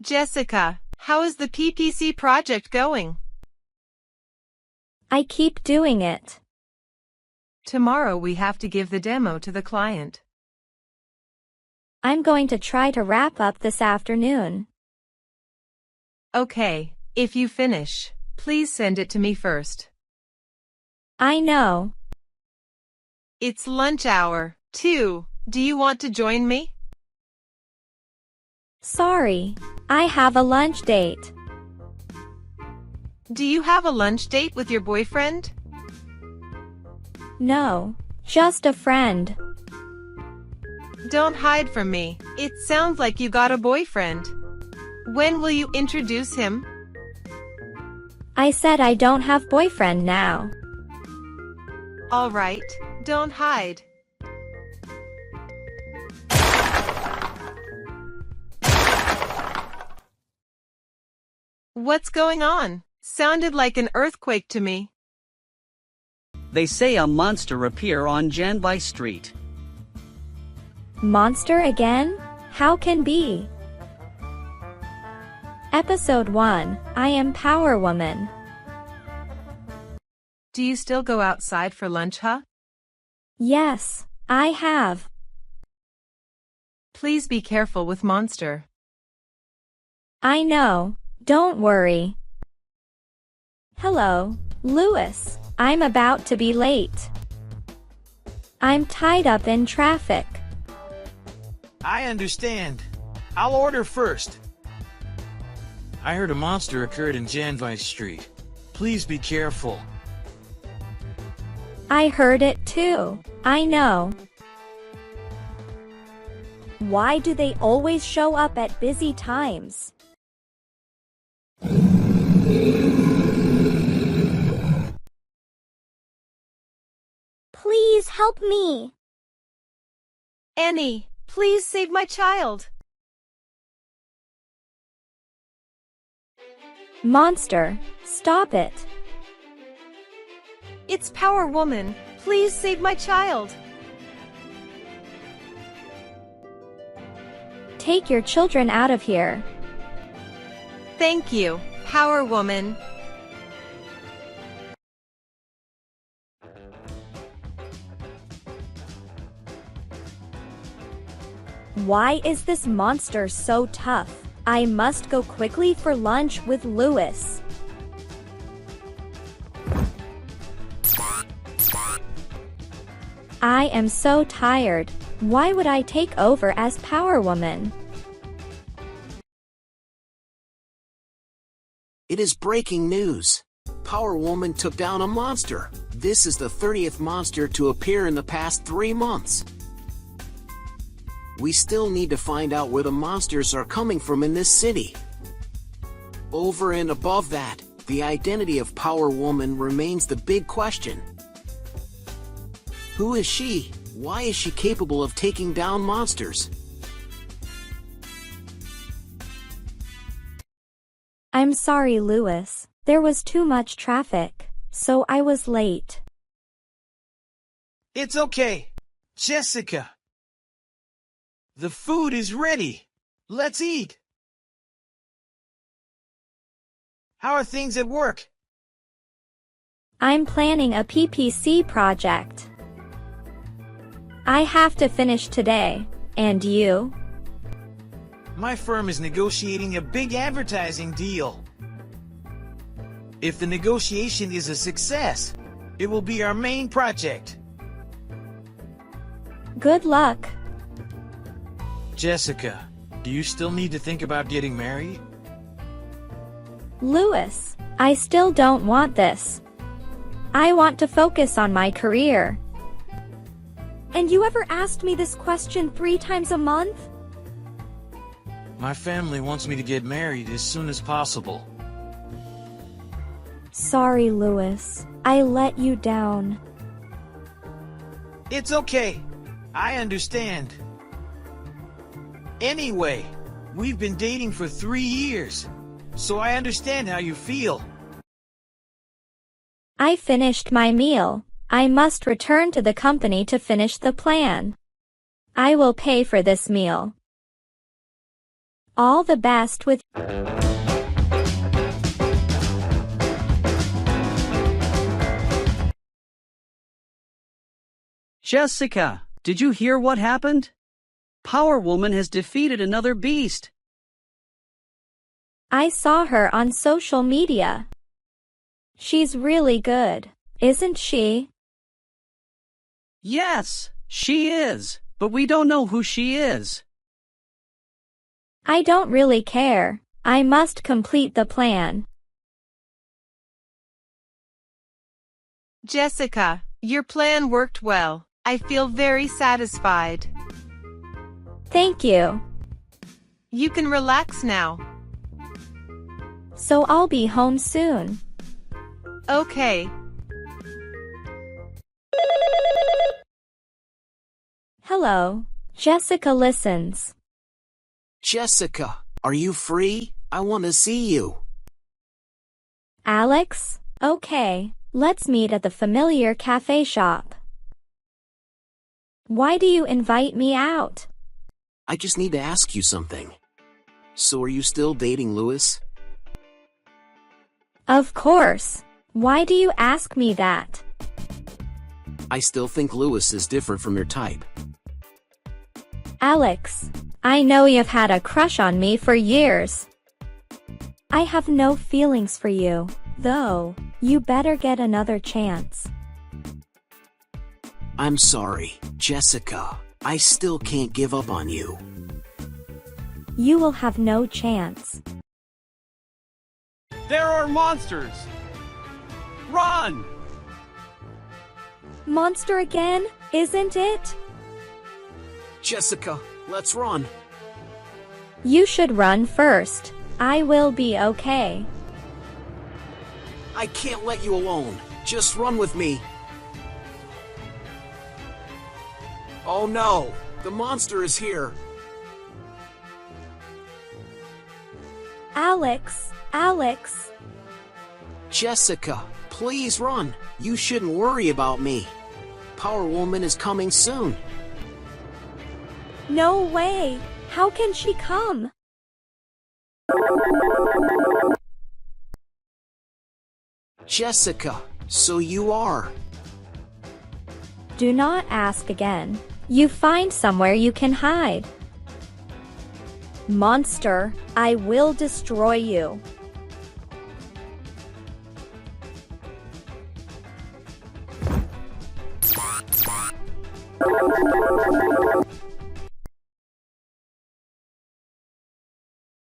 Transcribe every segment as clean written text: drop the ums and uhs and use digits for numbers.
Jessica, how is the PPC project going? I keep doing it. Tomorrow we have to give the demo to the client. I'm going to try to wrap up this afternoon. Okay, if you finish, please send it to me first. I know. It's lunch hour, too. Do you want to join me? Sorry, I have a lunch date. Do you have a lunch date with your boyfriend? No, just a friend. Don't hide from me. It sounds like you got a boyfriend. When will you introduce him? I said I don't have boyfriend now. All right, don't hide. What's going on? Sounded like an earthquake to me. They say a monster appear on Janvi Street. Monster again? How can be? Episode 1, I am Power Woman. Do you still go outside for lunch, huh? Yes, I have. Please be careful with Monster. I know, don't worry. Hello, Louis. I'm about to be late. I'm tied up in traffic. I understand. I'll order first. I heard a monster occurred in Janvi Street. Please be careful. I heard it too. I know. Why do they always show up at busy times? Please help me. Annie, please save my child. Monster, stop it. It's Power Woman. Please save my child. Take your children out of here. Thank you, Power Woman. Why is this monster so tough? I must go quickly for lunch with Louis. I am so tired. Why would I take over as Power Woman? It is breaking news. Power Woman took down a monster. This is the 30th monster to appear in the past 3 months. We still need to find out where the monsters are coming from in this city. Over and above that, the identity of Power Woman remains the big question. Who is she? Why is she capable of taking down monsters? I'm sorry, Louis. There was too much traffic, so I was late. It's okay, Jessica. The food is ready. Let's eat. How are things at work? I'm planning a PPC project. I have to finish today. And you? My firm is negotiating a big advertising deal. If the negotiation is a success, it will be our main project. Good luck. Jessica, do you still need to think about getting married? Louis, I still don't want this. I want to focus on my career. And you ever asked me this question 3 times a month? My family wants me to get married as soon as possible. Sorry, Louis. I let you down. It's okay. I understand. Anyway, we've been dating for 3 years, so I understand how you feel. I finished my meal. I must return to the company to finish the plan. I will pay for this meal. All the best with Jessica, did you hear what happened? Power Woman has defeated another beast. I saw her on social media. She's really good, isn't she? Yes, she is, but we don't know who she is. I don't really care. I must complete the plan. Jessica, your plan worked well. I feel very satisfied. Thank you. You can relax now. So I'll be home soon. Okay. Hello. Jessica listens. Jessica, are you free? I want to see you. Alex? Okay, let's meet at the familiar cafe shop. Why do you invite me out? I just need to ask you something. So are you still dating Louis? Of course. Why do you ask me that? I still think Louis is different from your type. Alex, I know you've had a crush on me for years. I have no feelings for you, though. You better get another chance. I'm sorry, Jessica. I still can't give up on you. You will have no chance. There are monsters! Run! Monster again, isn't it? Jessica, let's run. You should run first. I will be okay. I can't let you alone. Just run with me. Oh no, the monster is here. Alex, Alex. Jessica, please run. You shouldn't worry about me. Power Woman is coming soon. No way. How can she come? Jessica, so you are. Do not ask again. You find somewhere you can hide. Monster, I will destroy you.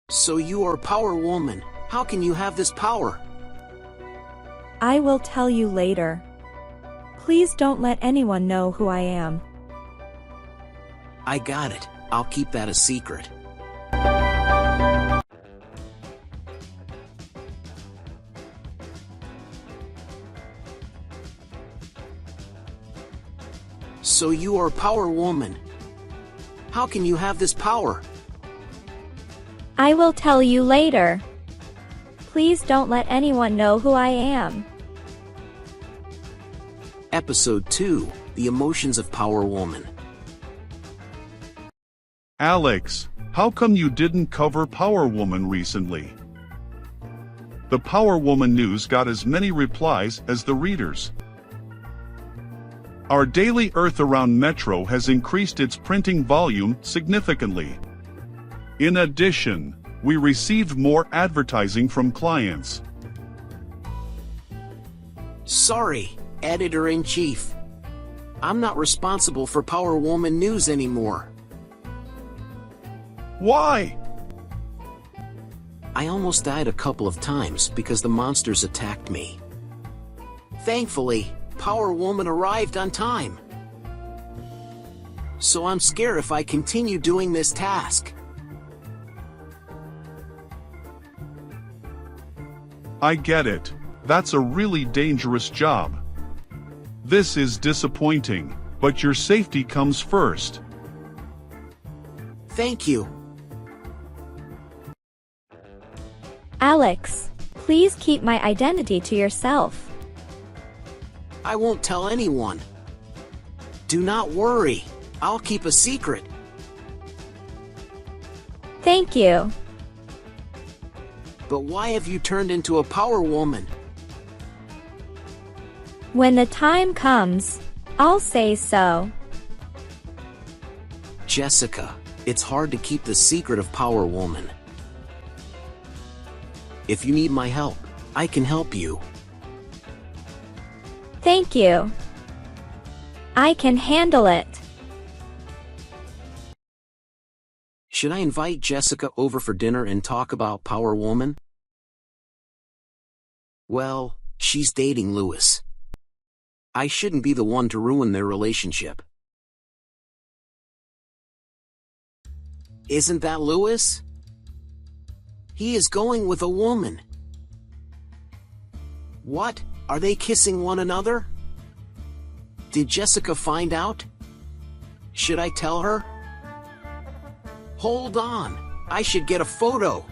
So you are Power Woman. How can you have this power? I will tell you later. Please don't let anyone know who I am. I got it. I'll keep that a secret. So you are Power Woman. How can you have this power? I will tell you later. Please don't let anyone know who I am. Episode 2, The Emotions of Power Woman. Alex, how come you didn't cover Power Woman recently? The Power Woman news got as many replies as the readers. Our daily Earth Around Metro has increased its printing volume significantly. In addition, we received more advertising from clients. Sorry, Editor-in-Chief. I'm not responsible for Power Woman news anymore. Why? I almost died a couple of times because the monsters attacked me. Thankfully, Power Woman arrived on time. So I'm scared if I continue doing this task. I get it. That's a really dangerous job. This is disappointing, but your safety comes first. Thank you. Alex, please keep my identity to yourself. I won't tell anyone. Do not worry. I'll keep a secret. Thank you. But why have you turned into a power woman? When the time comes, I'll say so. Jessica, it's hard to keep the secret of Power Woman. If you need my help, I can help you. Thank you. I can handle it. Should I invite Jessica over for dinner and talk about Power Woman? Well, she's dating Lewis. I shouldn't be the one to ruin their relationship. Isn't that Lewis? He is going with a woman. What? Are they kissing one another? Did Jessica find out? Should I tell her? Hold on, I should get a photo.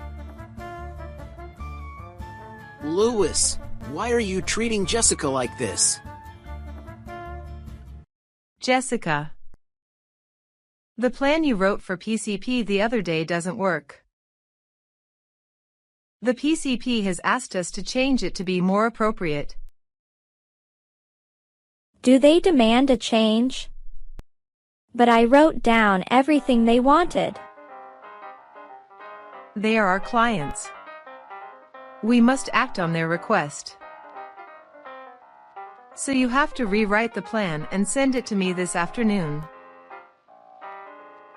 Lewis, why are you treating Jessica like this? Jessica. The plan you wrote for PCP the other day doesn't work. The PCP has asked us to change it to be more appropriate. Do they demand a change? But I wrote down everything they wanted. They are our clients. We must act on their request. So you have to rewrite the plan and send it to me this afternoon.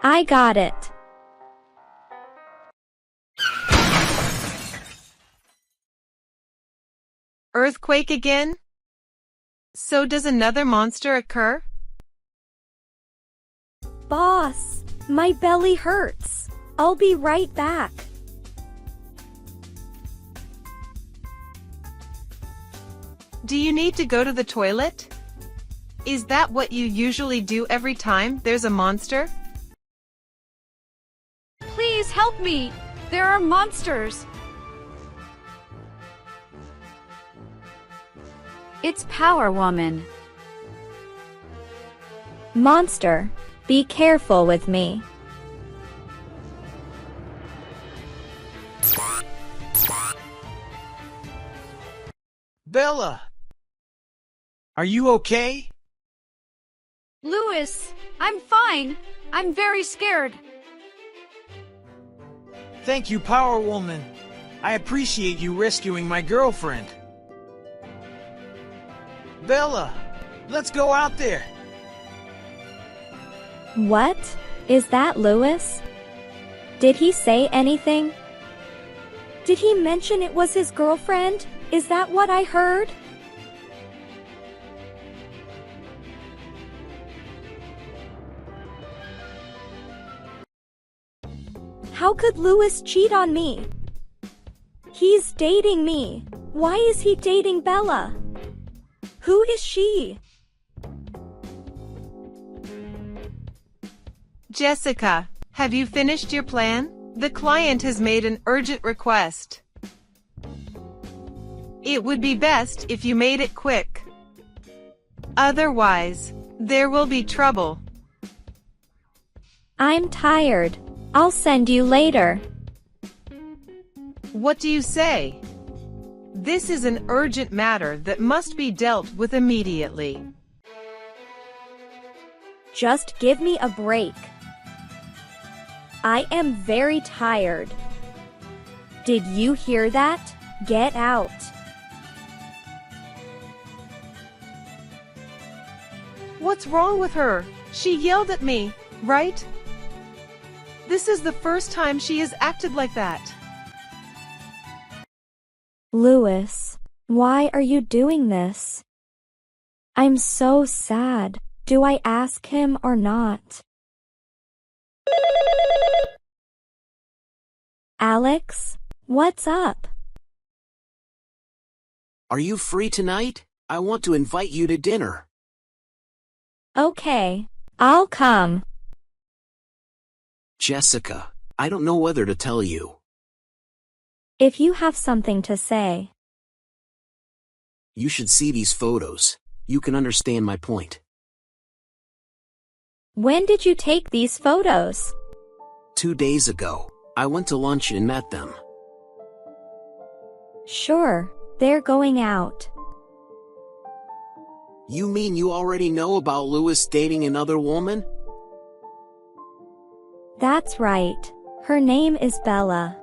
I got it. Earthquake again? So does another monster occur? Boss, my belly hurts. I'll be right back. Do you need to go to the toilet? Is that what you usually do every time there's a monster? Please help me! There are monsters! It's Power Woman. Monster, be careful with me. Bella! Are you okay? Lewis, I'm fine. I'm very scared. Thank you, Power Woman. I appreciate you rescuing my girlfriend. Bella, let's go out there. What? Is that Lewis? Did he say anything? Did he mention it was his girlfriend? Is that what I heard? How could Lewis cheat on me? He's dating me. Why is he dating Bella? Who is she? Jessica, have you finished your plan? The client has made an urgent request. It would be best if you made it quick. Otherwise, there will be trouble. I'm tired. I'll send you later. What do you say? This is an urgent matter that must be dealt with immediately. Just give me a break. I am very tired. Did you hear that? Get out. What's wrong with her? She yelled at me, right? This is the first time she has acted like that. Lewis, why are you doing this? I'm so sad. Do I ask him or not? Alex, what's up? Are you free tonight? I want to invite you to dinner. Okay, I'll come. Jessica, I don't know whether to tell you. If you have something to say. You should see these photos. You can understand my point. When did you take these photos? 2 days ago. I went to lunch and met them. Sure, they're going out. You mean you already know about Louis dating another woman? That's right. Her name is Bella.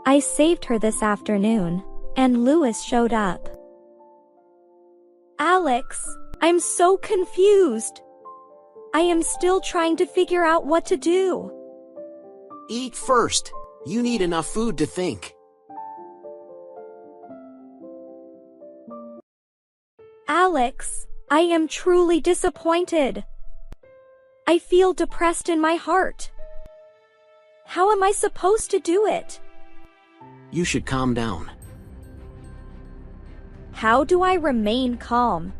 I saved her this afternoon, and Louis showed up. Alex, I'm so confused. I am still trying to figure out what to do. Eat first. You need enough food to think. Alex, I am truly disappointed. I feel depressed in my heart. How am I supposed to do it? You should calm down. How do I remain calm?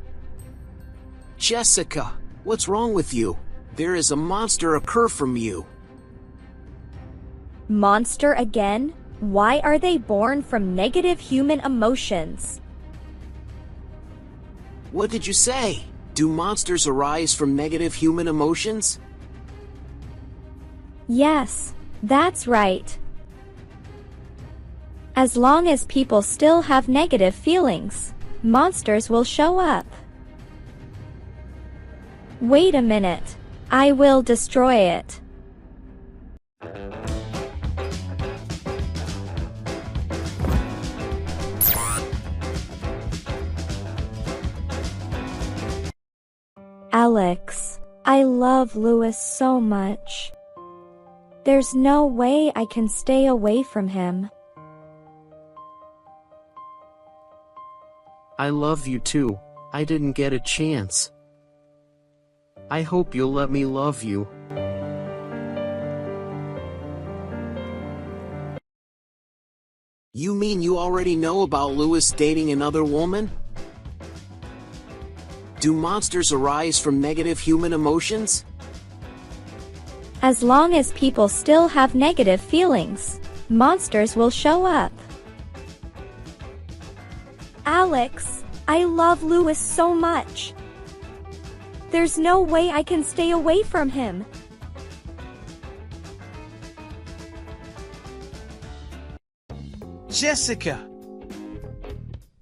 Jessica, what's wrong with you? There is a monster occur from you. Monster again? Why are they born from negative human emotions? What did you say? Do monsters arise from negative human emotions? Yes, that's right. As long as people still have negative feelings, monsters will show up. Wait a minute. I will destroy it. Alex, I love Louis so much. There's no way I can stay away from him. I love you too. I didn't get a chance. I hope you'll let me love you. You mean you already know about Louis dating another woman? Do monsters arise from negative human emotions? As long as people still have negative feelings, monsters will show up. Alex, I love Louis so much. There's no way I can stay away from him. Jessica!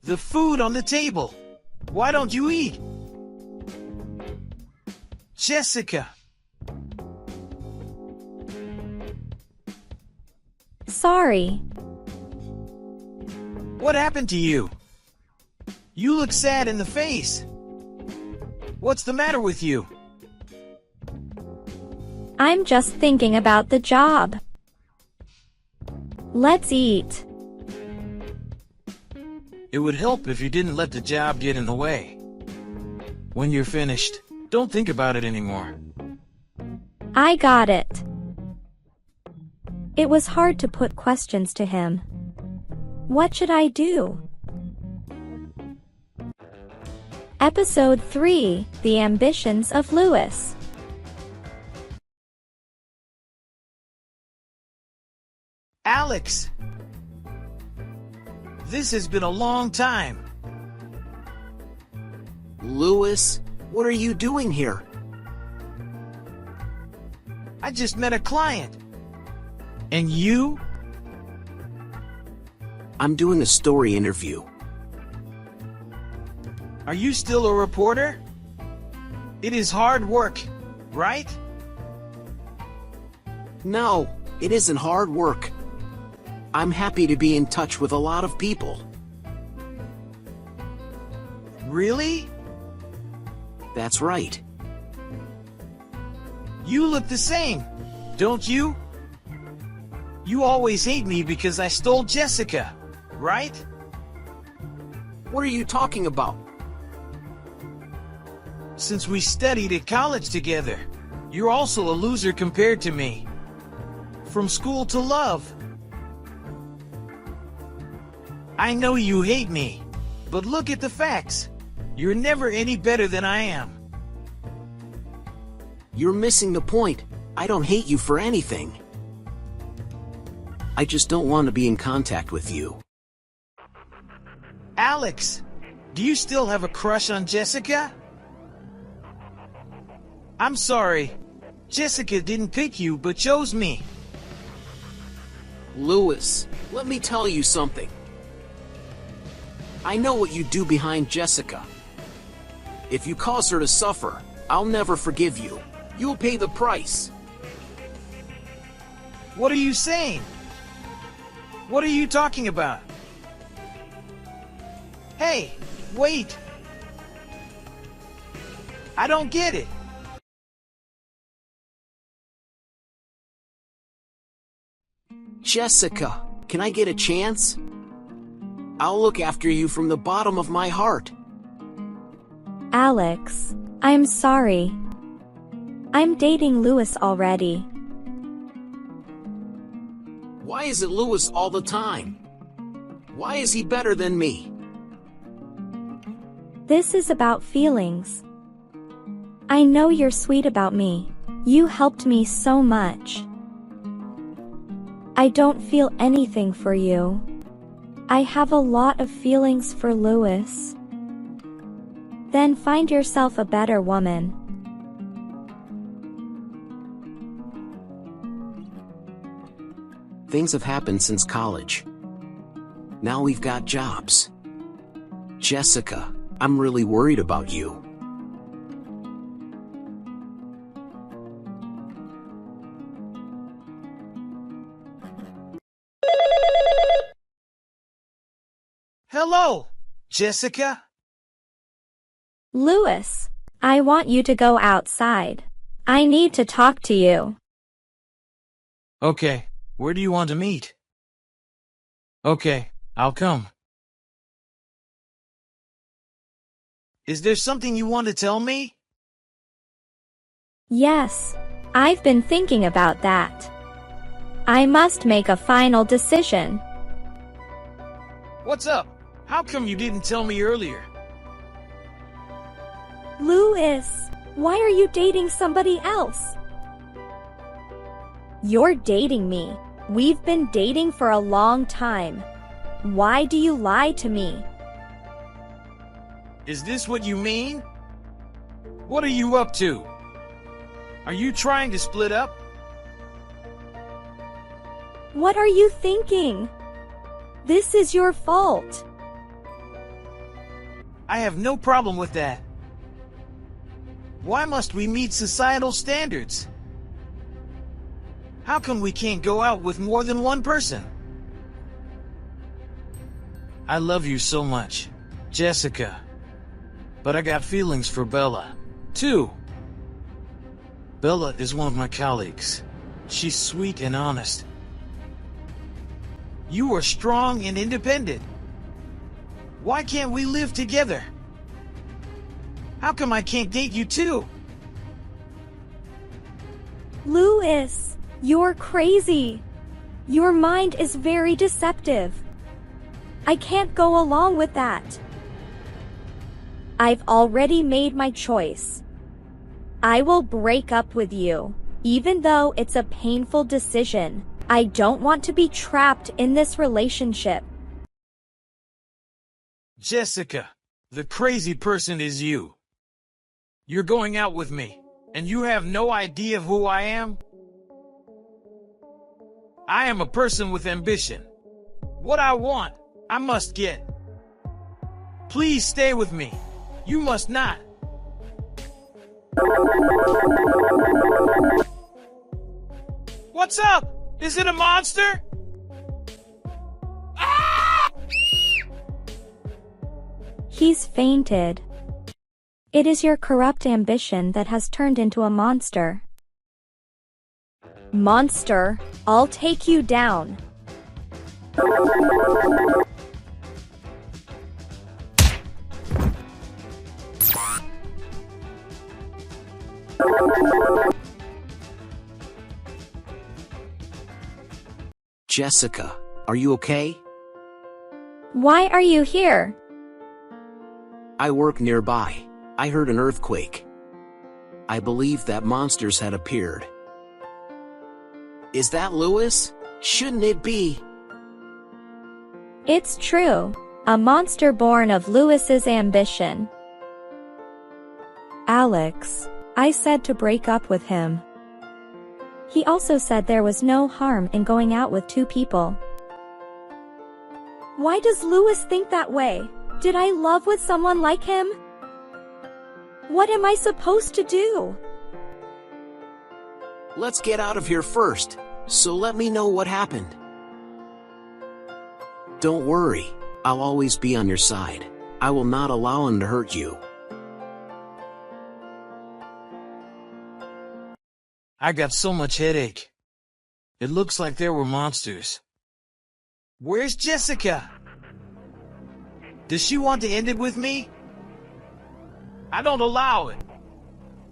The food on the table! Why don't you eat? Jessica! Sorry. What happened to you? You look sad in the face. What's the matter with you? I'm just thinking about the job. Let's eat. It would help if you didn't let the job get in the way. When you're finished, don't think about it anymore. I got it. It was hard to put questions to him. What should I do? Episode 3: The Ambitions of Louis. Alex! This has been a long time. Louis, what are you doing here? I just met a client. And you? I'm doing a story interview. Are you still a reporter? It is hard work, right? No, it isn't hard work. I'm happy to be in touch with a lot of people. Really? That's right. You look the same, don't you? You always hate me because I stole Jessica, right? What are you talking about? Since we studied at college together, you're also a loser compared to me. From school to love. I know you hate me, but look at the facts. You're never any better than I am. You're missing the point. I don't hate you for anything. I just don't want to be in contact with you. Alex, do you still have a crush on Jessica? I'm sorry. Jessica didn't pick you but chose me. Lewis, let me tell you something. I know what you do behind Jessica. If you cause her to suffer, I'll never forgive you. You'll pay the price. What are you saying? What are you talking about? Hey, wait! I don't get it. Jessica, can I get a chance? I'll look after you from the bottom of my heart. Alex, I'm sorry. I'm dating Lewis already. Why is it Lewis all the time? Why is he better than me? This is about feelings. I know you're sweet about me. You helped me so much. I don't feel anything for you. I have a lot of feelings for Lewis. Then find yourself a better woman. Things have happened since college. Now we've got jobs. Jessica, I'm really worried about you. Hello, Jessica. Lewis, I want you to go outside. I need to talk to you. Okay, where do you want to meet? Okay, I'll come. Is there something you want to tell me? Yes, I've been thinking about that. I must make a final decision. What's up? How come you didn't tell me earlier? Lewis, why are you dating somebody else? You're dating me. We've been dating for a long time. Why do you lie to me? Is this what you mean? What are you up to? Are you trying to split up? What are you thinking? This is your fault. I have no problem with that. Why must we meet societal standards? How come we can't go out with more than one person? I love you so much, Jessica. But I got feelings for Bella, too. Bella is one of my colleagues. She's sweet and honest. You are strong and independent. Why can't we live together? How come I can't date you too? Lewis, you're crazy. Your mind is very deceptive. I can't go along with that. I've already made my choice. I will break up with you, even though it's a painful decision. I don't want to be trapped in this relationship. Jessica, the crazy person is you. You're going out with me, and you have no idea of who I am? I am a person with ambition. What I want, I must get. Please stay with me. You must not. What's up? Is it a monster? Ah! He's fainted. It is your corrupt ambition that has turned into a monster. Monster, I'll take you down. Jessica, are you okay? Why are you here? I work nearby. I heard an earthquake. I believe that monsters had appeared. Is that Lewis? Shouldn't it be? It's true. A monster born of Lewis's ambition. Alex, I said to break up with him. He also said there was no harm in going out with two people. Why does Lewis think that way? Did I love with someone like him? What am I supposed to do? Let's get out of here first, so let me know what happened. Don't worry, I'll always be on your side. I will not allow him to hurt you. I got so much headache. It looks like there were monsters. Where's Jessica? Does she want to end it with me? I don't allow it.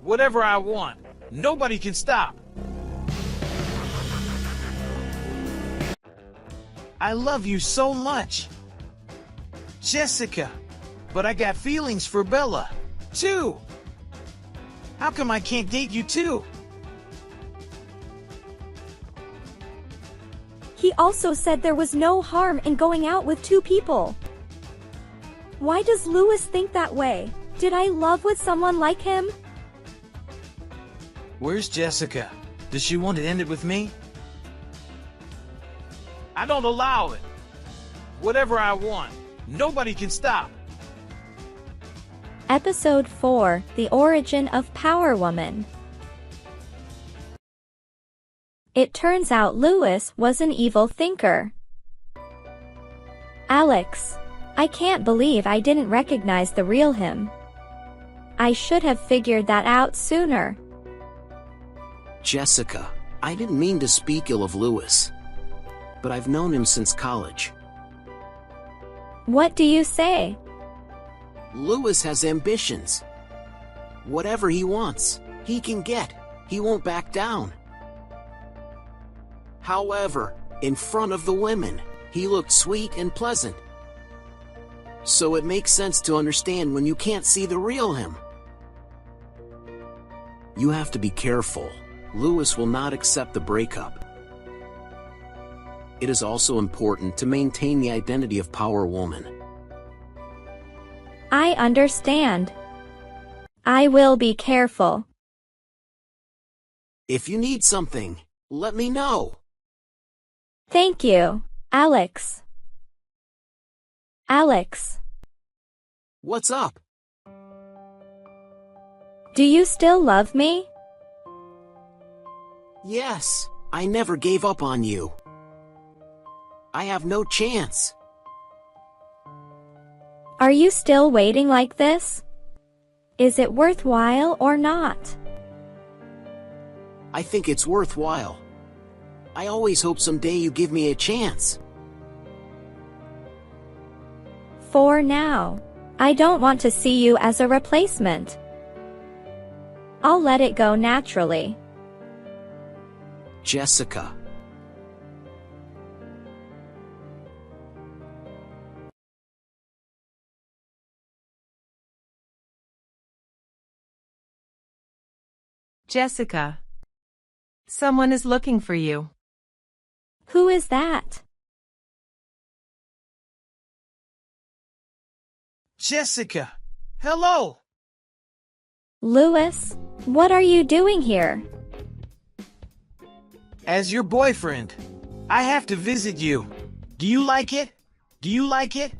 Whatever I want, nobody can stop. I love you so much, Jessica, but I got feelings for Bella, too. How come I can't date you too? He also said there was no harm in going out with two people. Why does Lewis think that way? Did I love with someone like him? Where's Jessica? Does she want to end it with me? I don't allow it. Whatever I want, nobody can stop. Episode 4: The Origin of Power Woman. It turns out Lewis was an evil thinker. Alex, I can't believe I didn't recognize the real him. I should have figured that out sooner. Jessica, I didn't mean to speak ill of Lewis, but I've known him since college. What do you say? Lewis has ambitions. Whatever he wants, he can get. He won't back down. However, in front of the women, he looked sweet and pleasant. So it makes sense to understand when you can't see the real him. You have to be careful. Lewis will not accept the breakup. It is also important to maintain the identity of Power Woman. I understand. I will be careful. If you need something, let me know. Thank you, Alex. Alex, What's up? do you still love me? Yes, I never gave up on you. I have no chance. Are you still waiting like this? Is it worthwhile or not? I think it's worthwhile. I always hope someday you give me a chance. For now, I don't want to see you as a replacement. I'll let it go naturally. Jessica. Jessica. Someone is looking for you. Who is that? Jessica, hello. Lewis, what are you doing here? As your boyfriend, I have to visit you. Do you like it? Do you like it?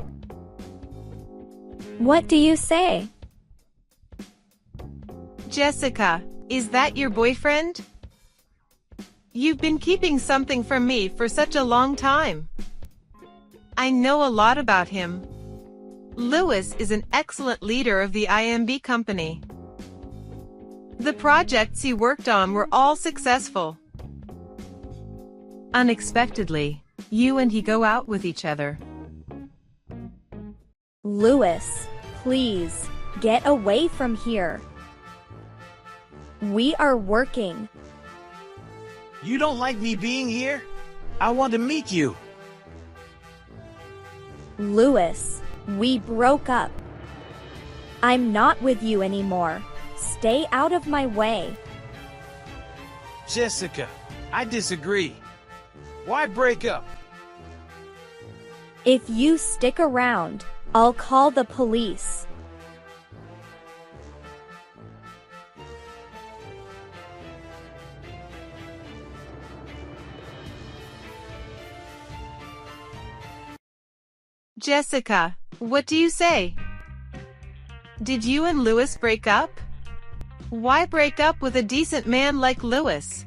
What do you say? Jessica, is that your boyfriend? You've been keeping something from me for such a long time. I know a lot about him. Lewis is an excellent leader of the IMB company. The projects he worked on were all successful. Unexpectedly, you and he go out with each other. Lewis, please, get away from here. We are working. You don't like me being here? I want to meet you. Lewis, we broke up. I'm not with you anymore. Stay out of my way. Jessica, I disagree. Why break up? If you stick around, I'll call the police. Jessica, what do you say? Did you and Louis break up? Why break up with a decent man like Louis?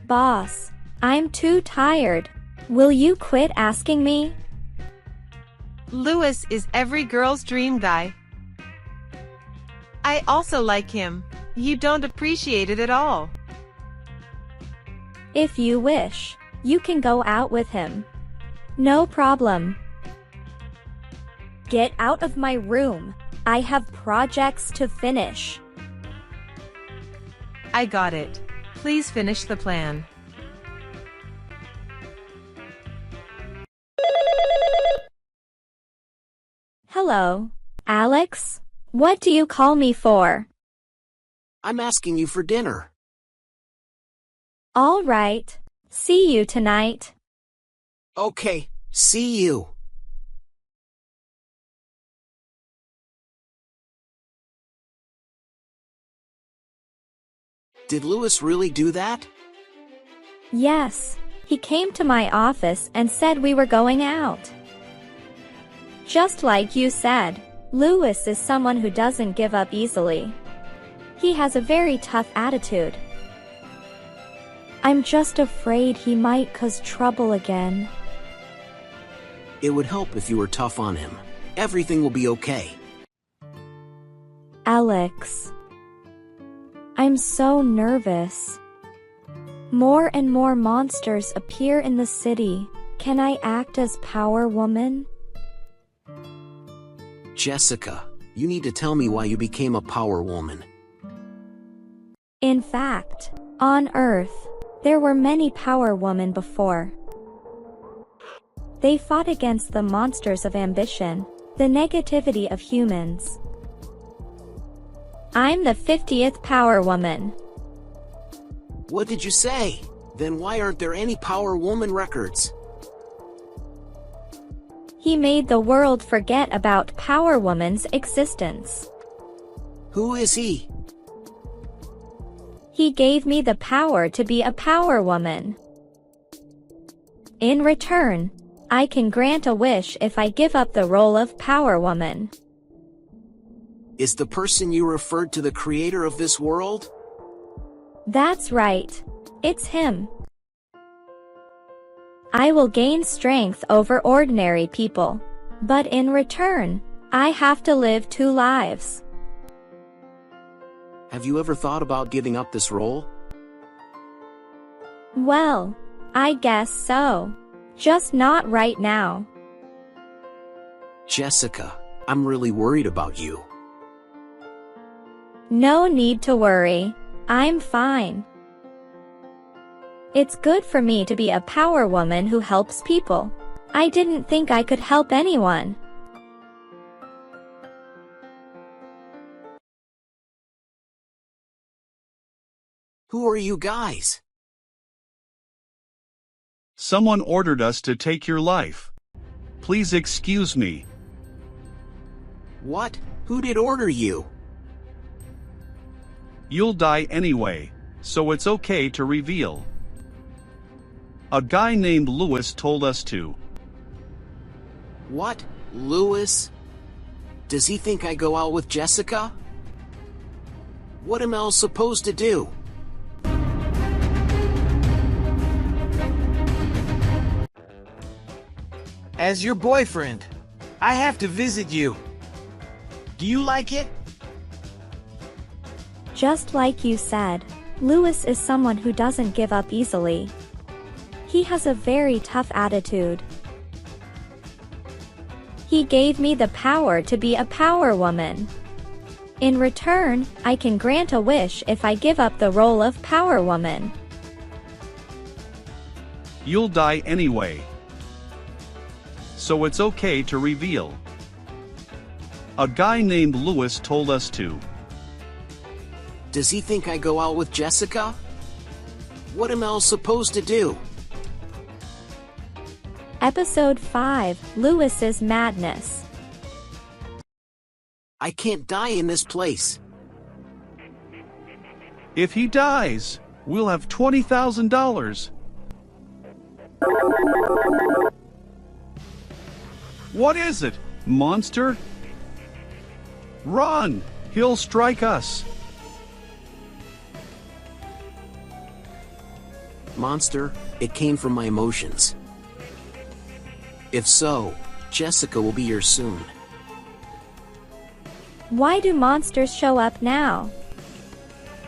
Boss, I'm too tired. Will you quit asking me? Louis is every girl's dream guy. I also like him. You don't appreciate it at all. If you wish, you can go out with him. No problem. Get out of my room. I have projects to finish. I got it. Please finish the plan. Hello, Alex? What do you call me for? I'm asking you for dinner. All right. See you tonight. Okay, see you. Did Louis really do that? Yes, he came to my office and said we were going out. Just like you said, Louis is someone who doesn't give up easily. He has a very tough attitude. I'm just afraid he might cause trouble again. It would help if you were tough on him. Everything will be okay. Alex. I'm so nervous. More and more monsters appear in the city. Can I act as Power Woman? Jessica, you need to tell me why you became a Power Woman. In fact, on Earth, there were many Power Women before. They fought against the monsters of ambition, the negativity of humans. I'm the 50th Power Woman. What did you say? Then why aren't there any Power Woman records? He made the world forget about Power Woman's existence. Who is he? He gave me the power to be a Power Woman. In return, I can grant a wish if I give up the role of Power Woman. Is the person you referred to the creator of this world? That's right. It's him. I will gain strength over ordinary people. But in return, I have to live 2 lives. Have you ever thought about giving up this role? Well, I guess so. Just not right now. Jessica, I'm really worried about you. No need to worry. I'm fine. It's good for me to be a Power Woman who helps people. I didn't think I could help anyone. Who are you guys? Someone ordered us to take your life. Please excuse me. What? Who did order you? You'll die anyway, so it's okay to reveal. A guy named Louis told us to. What? Louis? Does he think I go out with Jessica? What am I supposed to do? As your boyfriend, I have to visit you. Do you like it? Just like you said, Louis is someone who doesn't give up easily. He has a very tough attitude. He gave me the power to be a Power Woman. In return, I can grant a wish if I give up the role of Power Woman. You'll die anyway, so it's okay to reveal. A guy named Louis told us to. Does he think I go out with Jessica? What am I supposed to do? Episode 5, Louis's Madness. I can't die in this place. If he dies, we'll have $20,000. What is it? Monster? Run! He'll strike us. Monster, it came from my emotions. If so, Jessica will be here soon. Why do monsters show up now?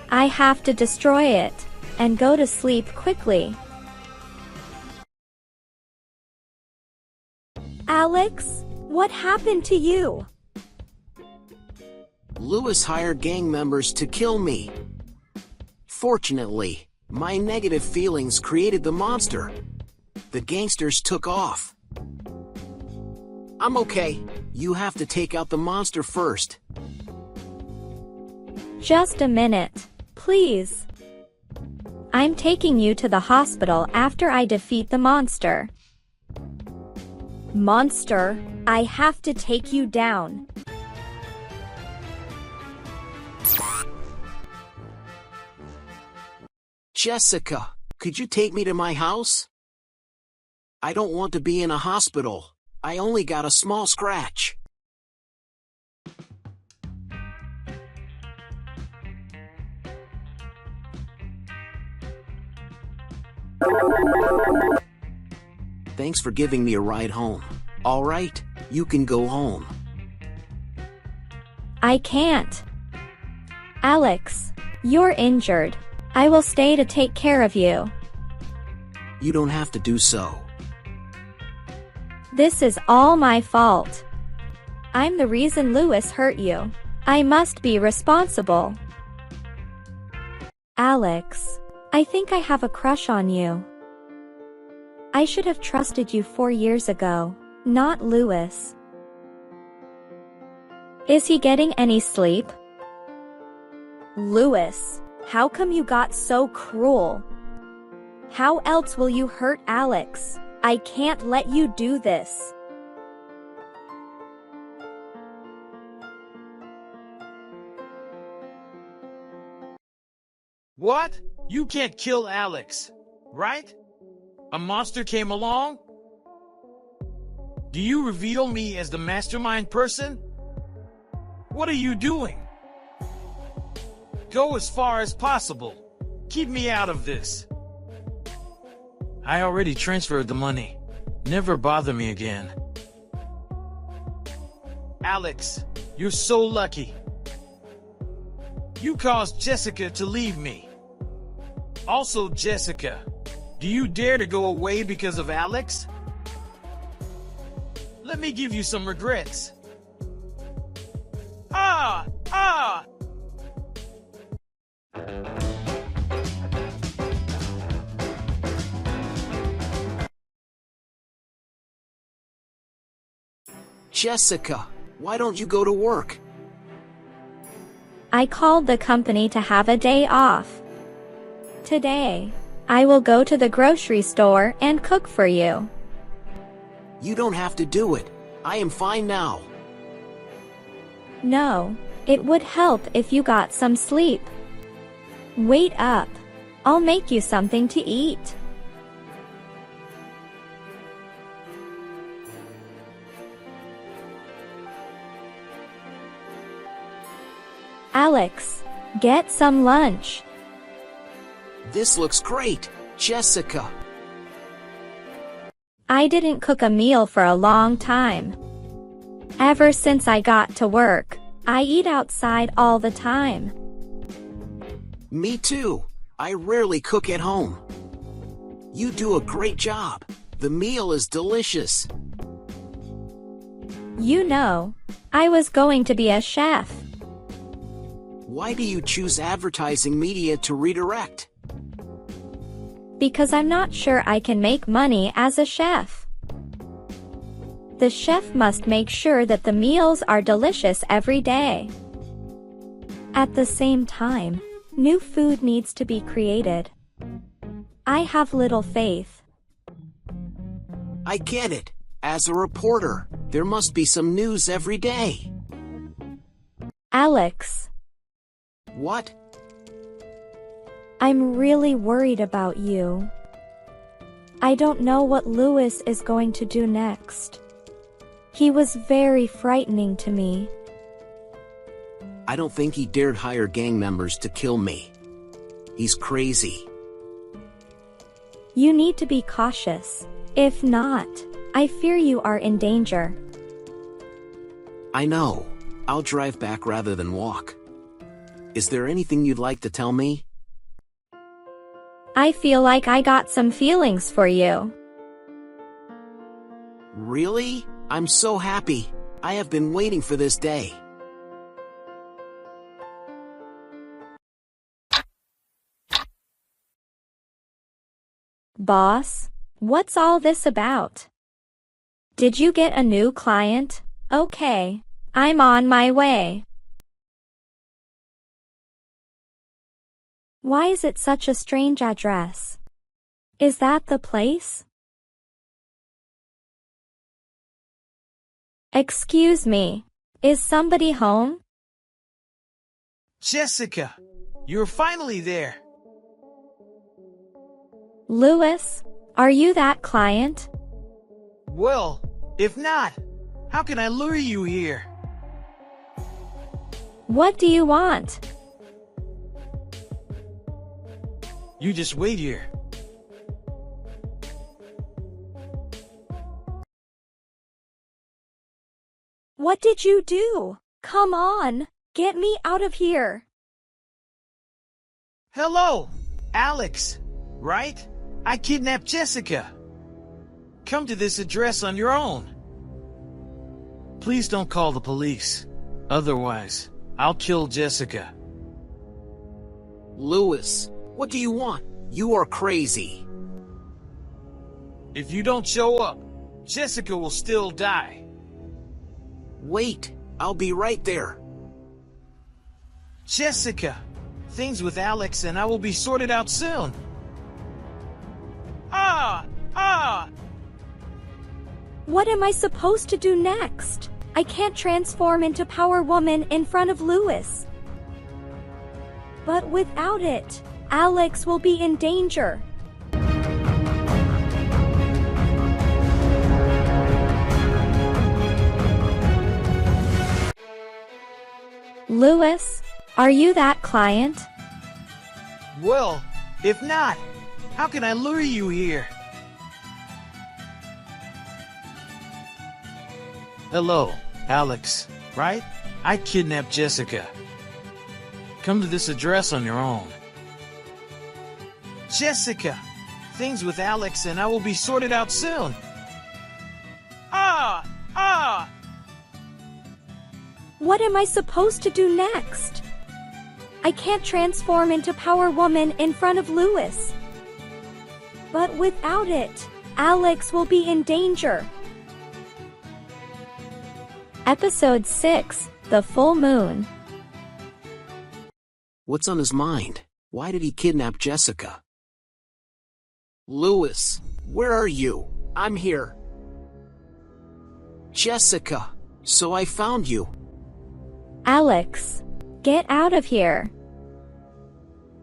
I have to destroy it and go to sleep quickly. Alex, what happened to you? Lewis hired gang members to kill me. Fortunately, my negative feelings created the monster. The gangsters took off. I'm okay. You have to take out the monster first. Just a minute, please. I'm taking you to the hospital after I defeat the monster. Monster, I have to take you down. Jessica, could you take me to my house? I don't want to be in a hospital. I only got a small scratch. Thanks for giving me a ride home. All right, you can go home. I can't. Alex, you're injured. I will stay to take care of you. You don't have to do so. This is all my fault. I'm the reason Lewis hurt you. I must be responsible. Alex, I think I have a crush on you. I should have trusted you 4 years ago, not Lewis. Is he getting any sleep? Lewis, how come you got so cruel? How else will you hurt Alex? I can't let you do this. What? You can't kill Alex, right? A monster came along? Do you reveal me as the mastermind person? What are you doing? Go as far as possible. Keep me out of this. I already transferred the money. Never bother me again. Alex, you're so lucky. You caused Jessica to leave me. Also, Jessica, do you dare to go away because of Alex? Let me give you some regrets. Ah! Ah! Jessica, why don't you go to work? I called the company to have a day off. Today, I will go to the grocery store and cook for you. You don't have to do it. I am fine now. No, it would help if you got some sleep. Wait up. I'll make you something to eat. Alex, get some lunch. This looks great, Jessica. I didn't cook a meal for a long time. Ever since I got to work, I eat outside all the time. Me too. I rarely cook at home. You do a great job. The meal is delicious. You know, I was going to be a chef. Why do you choose advertising media to redirect? Because I'm not sure I can make money as a chef. The chef must make sure that the meals are delicious every day. At the same time, new food needs to be created. I have little faith. I get it. As a reporter, there must be some news every day. Alex, What? I'm really worried about you. I don't know what Lewis is going to do next. He was very frightening to me. I don't think he dared hire gang members to kill me. He's crazy. You need to be cautious. If not, I fear you are in danger. I know. I'll drive back rather than walk. Is there anything you'd like to tell me? I feel like I got some feelings for you. Really? I'm so happy. I have been waiting for this day. Boss, what's all this about? Did you get a new client? Okay, I'm on my way. Why is it such a strange address? Is that the place? Excuse me, is somebody home? Jessica, you're finally there. Louis, are you that client? Well, if not, how can I lure you here? What do you want? You just wait here. What did you do? Come on, get me out of here. Hello, Alex, right? I kidnapped Jessica. Come to this address on your own. Please don't call the police. Otherwise, I'll kill Jessica. Louis, what do you want? You are crazy. If you don't show up, Jessica will still die. Wait, I'll be right there. Jessica, things with Alex and I will be sorted out soon. Ah! What am I supposed to do next? I can't transform into Power Woman in front of Louis. But without it, Alex will be in danger. Louis, are you that client? Well, if not, how can I lure you here? Hello, Alex, right? I kidnapped Jessica. Come to this address on your own. Jessica, things with Alex and I will be sorted out soon. Ah! What am I supposed to do next? I can't transform into Power Woman in front of Louis. But without it, Alex will be in danger. Episode 6, The Full Moon. What's on his mind? Why did he kidnap Jessica? Louis, where are you? I'm here. Jessica, so I found you. Alex, get out of here.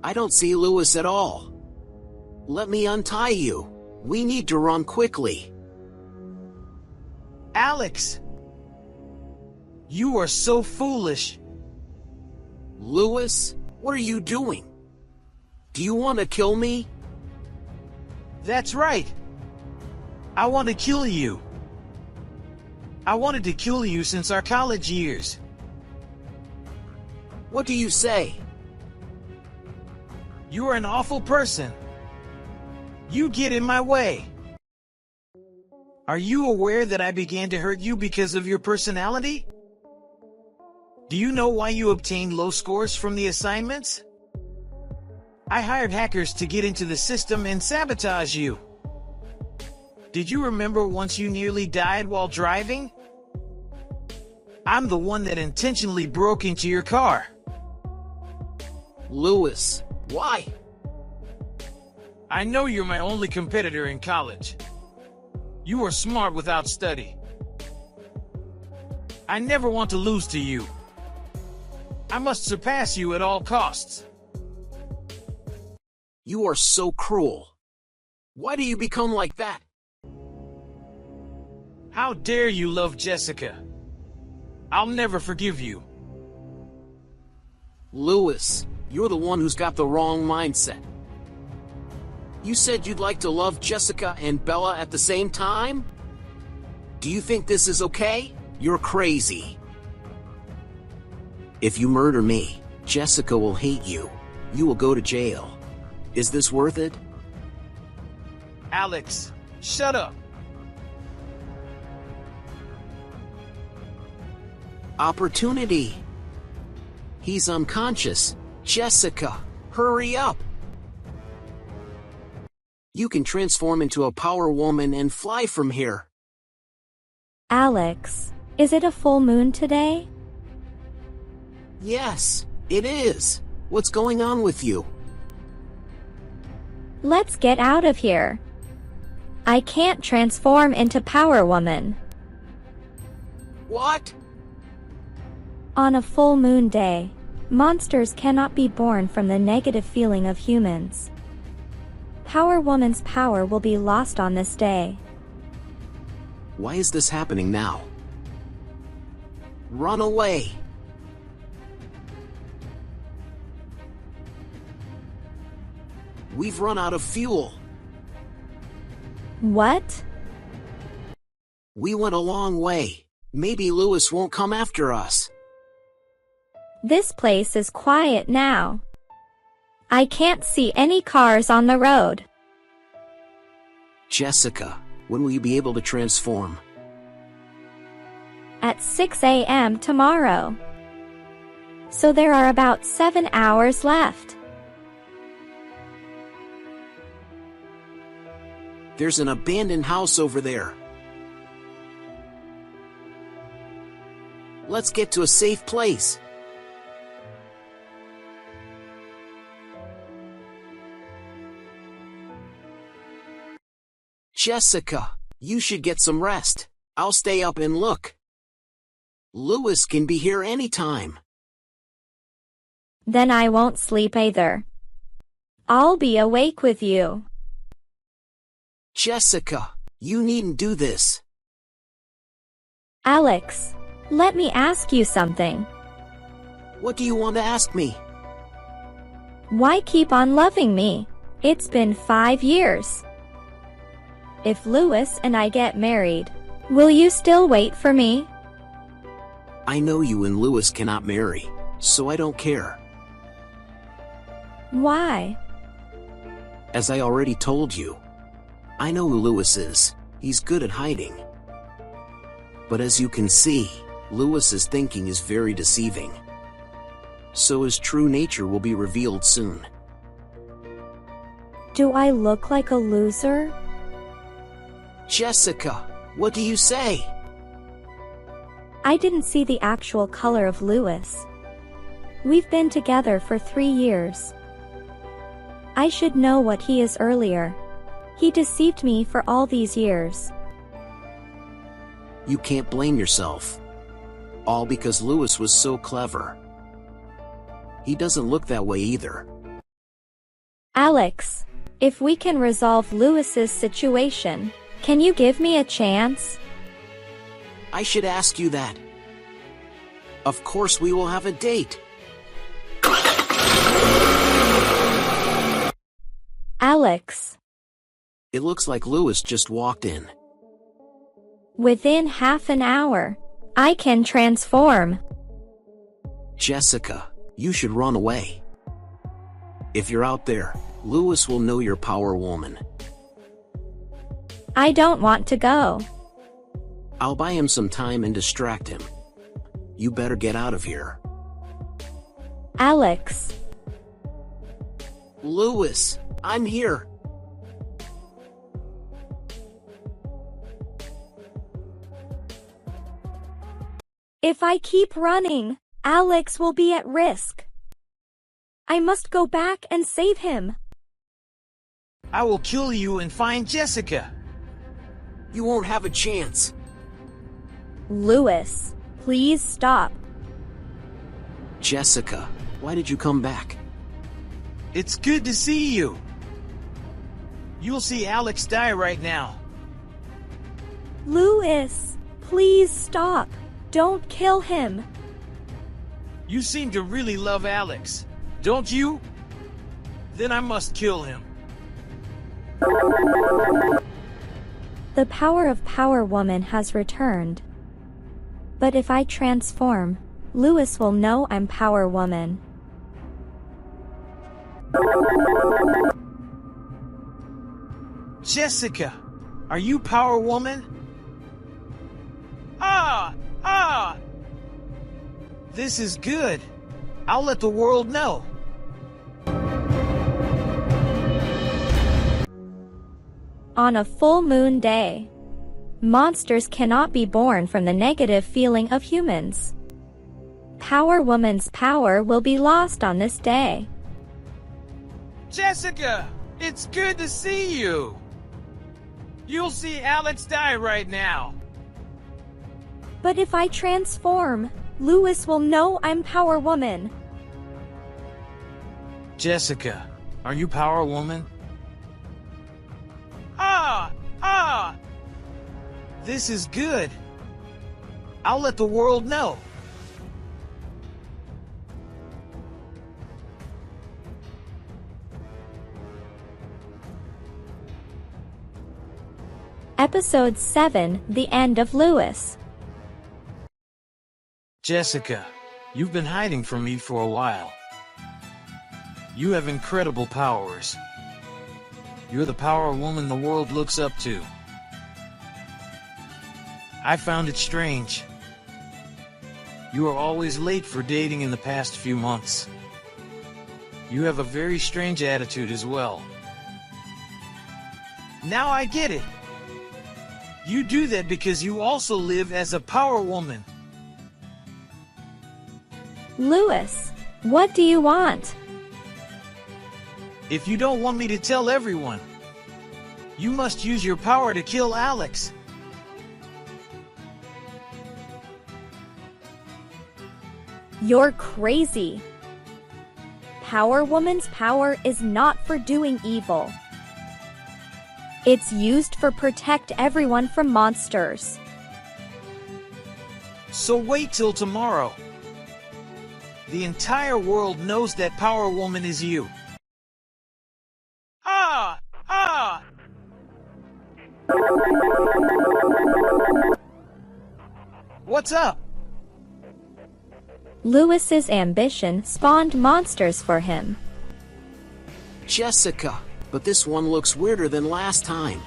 I don't see Louis at all. Let me untie you. We need to run quickly. Alex! You are so foolish. Louis, what are you doing? Do you want to kill me? That's right. I want to kill you. I wanted to kill you since our college years. What do you say? You are an awful person. You get in my way. Are you aware that I began to hurt you because of your personality? Do you know why you obtained low scores from the assignments? I hired hackers to get into the system and sabotage you. Did you remember once you nearly died while driving? I'm the one that intentionally broke into your car. Louis, why? I know you're my only competitor in college. You are smart without study. I never want to lose to you. I must surpass you at all costs. You are so cruel. Why do you become like that? How dare you love Jessica? I'll never forgive you. Lewis, you're the one who's got the wrong mindset. You said you'd like to love Jessica and Bella at the same time? Do you think this is okay? You're crazy. If you murder me, Jessica will hate you. You will go to jail. Is this worth it? Alex, shut up. Opportunity. He's unconscious. Jessica, hurry up. You can transform into a power woman and fly from here. Alex, is it a full moon today? Yes, it is. What's going on with you? Let's get out of here. I can't transform into Power Woman. What? On a full moon day, monsters cannot be born from the negative feeling of humans. Power Woman's power will be lost on this day. Why is this happening now? Run away. We've run out of fuel. What? We went a long way. Maybe Lewis won't come after us. This place is quiet now. I can't see any cars on the road. Jessica, when will you be able to transform? At 6 a.m. tomorrow. So there are about 7 hours left. There's an abandoned house over there. Let's get to a safe place. Jessica, you should get some rest. I'll stay up and look. Lewis can be here anytime. Then I won't sleep either. I'll be awake with you. Jessica, you needn't do this. Alex, let me ask you something. What do you want to ask me? Why keep on loving me? It's been 5 years. If Lewis and I get married, will you still wait for me? I know you and Lewis cannot marry, so I don't care. Why? As I already told you, I know who Lewis is. He's good at hiding. But as you can see, Lewis's thinking is very deceiving. So his true nature will be revealed soon. Do I look like a loser? Jessica, what do you say? I didn't see the actual color of Lewis. We've been together for 3 years. I should know what he is earlier. He deceived me for all these years. You can't blame yourself. All because Lewis was so clever. He doesn't look that way either. Alex, if we can resolve Lewis's situation, can you give me a chance? I should ask you that. Of course we will have a date. Alex. It looks like Lewis just walked in. Within half an hour, I can transform. Jessica, you should run away. If you're out there, Lewis will know you're Power Woman. I don't want to go. I'll buy him some time and distract him. You better get out of here. Alex. Lewis, I'm here. If I keep running, Alex will be at risk. I must go back and save him. I will kill you and find Jessica. You won't have a chance. Lewis, please stop. Jessica, why did you come back? It's good to see you. You'll see Alex die right now. Louis, please stop. Don't kill him. You seem to really love Alex, don't you? Then I must kill him. The power of Power Woman has returned. But if I transform, Louis will know I'm Power Woman. Jessica, are you Power Woman? Ah! This is good. I'll let the world know. On a full moon day, monsters cannot be born from the negative feeling of humans. Power Woman's power will be lost on this day. Jessica, it's good to see you. You'll see Alex die right now. But if I transform, Louis will know I'm Power Woman. Jessica, are you Power Woman? Ah! This is good. I'll let the world know. Episode 7, The End of Louis. Jessica, you've been hiding from me for a while. You have incredible powers. You're the Power Woman the world looks up to. I found it strange. You are always late for dating in the past few months. You have a very strange attitude as well. Now I get it. You do that because you also live as a Power Woman. Louis, what do you want? If you don't want me to tell everyone, you must use your power to kill Alex. You're crazy. Power Woman's power is not for doing evil. It's used for protect everyone from monsters. So wait till tomorrow. The entire world knows that Power Woman is you. Ah! What's up? Louis's ambition spawned monsters for him. Jessica, but this one looks weirder than last time.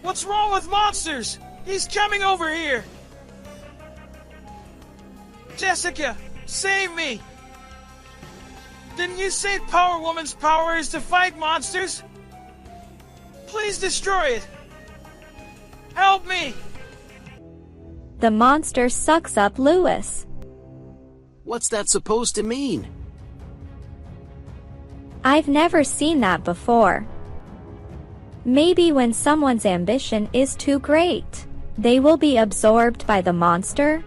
What's wrong with monsters? He's coming over here. Jessica, save me! Didn't you say Power Woman's power is to fight monsters? Please destroy it. Help me! The monster sucks up Louis. What's that supposed to mean? I've never seen that before. Maybe when someone's ambition is too great, they will be absorbed by the monster?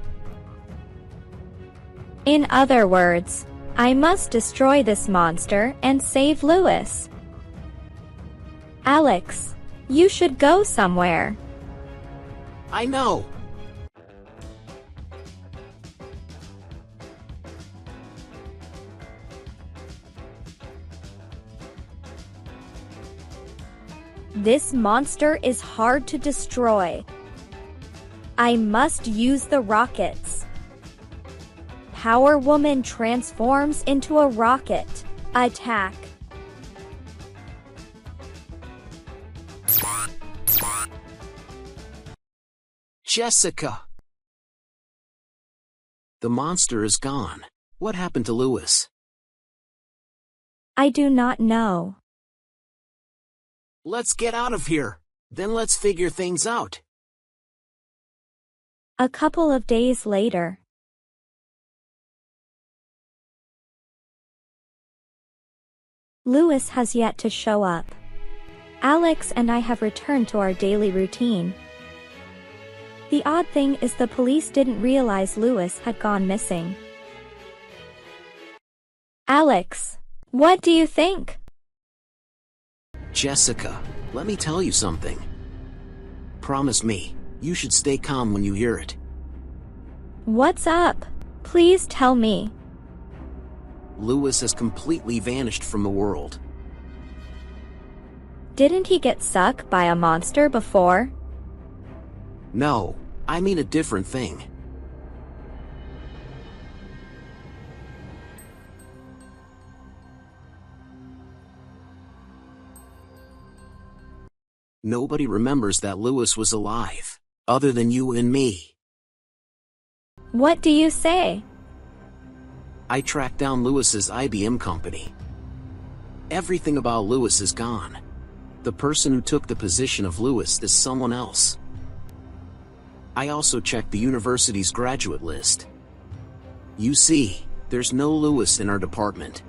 In other words, I must destroy this monster and save Louis. Alex, you should go somewhere. I know. This monster is hard to destroy. I must use the rockets. Power Woman transforms into a rocket. Attack. Jessica! The monster is gone. What happened to Louis? I do not know. Let's get out of here. Then let's figure things out. A couple of days later. Louis has yet to show up. Alex and I have returned to our daily routine. The odd thing is the police didn't realize Louis had gone missing. Alex, what do you think? Jessica, let me tell you something. promise me, you should stay calm when you hear it. What's up? Please tell me. Lewis has completely vanished from the world. Didn't he get sucked by a monster before? No, I mean a different thing. Nobody remembers that Lewis was alive, other than you and me. What do you say? I tracked down Lewis's IBM company. Everything about Lewis is gone. The person who took the position of Lewis is someone else. I also checked the university's graduate list. You see, there's no Lewis in our department.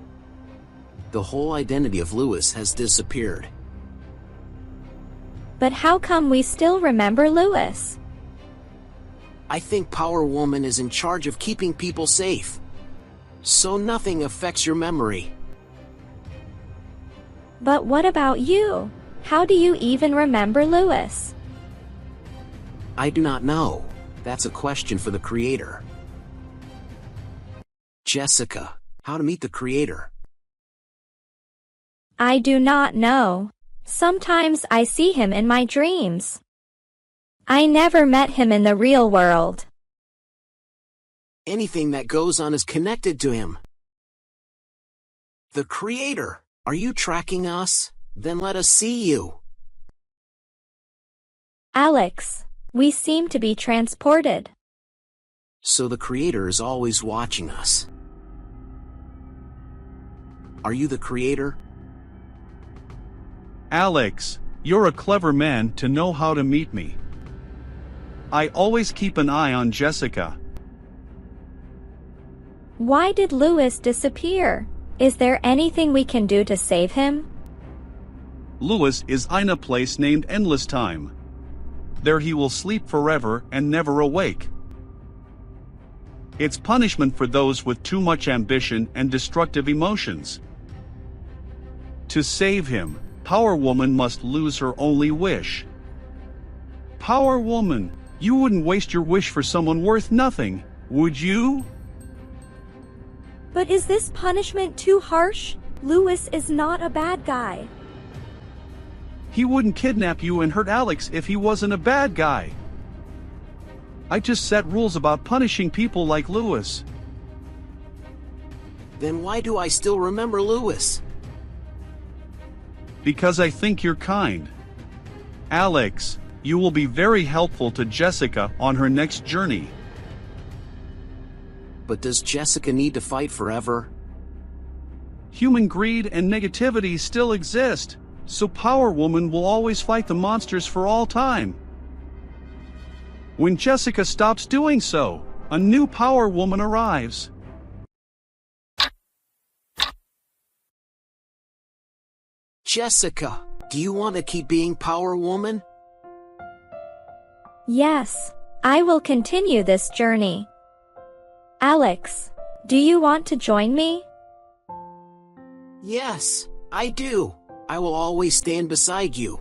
The whole identity of Lewis has disappeared. But how come we still remember Lewis? I think Power Woman is in charge of keeping people safe, so nothing affects your memory. But what about you? How do you even remember Lewis? I do not know. That's a question for the creator. Jessica, how to meet the creator? I do not know. Sometimes I see him in my dreams. I never met him in the real world. Anything that goes on is connected to him. The creator, are you tracking us? Then let us see you. Alex, we seem to be transported. So the creator is always watching us. Are you the creator? Alex, you're a clever man to know how to meet me. I always keep an eye on Jessica. Why did Lewis disappear? Is there anything we can do to save him? Lewis is in a place named Endless Time. There he will sleep forever and never awake. It's punishment for those with too much ambition and destructive emotions. To save him, Power Woman must lose her only wish. Power Woman, you wouldn't waste your wish for someone worth nothing, would you? But is this punishment too harsh? Lewis is not a bad guy. He wouldn't kidnap you and hurt Alex if he wasn't a bad guy. I just set rules about punishing people like Lewis. Then why do I still remember Lewis? Because I think you're kind. Alex, you will be very helpful to Jessica on her next journey. But does Jessica need to fight forever? Human greed and negativity still exist, so Power Woman will always fight the monsters for all time. When Jessica stops doing so, a new Power Woman arrives. Jessica, do you want to keep being Power Woman? Yes, I will continue this journey. Alex, do you want to join me? Yes, I do. I will always stand beside you.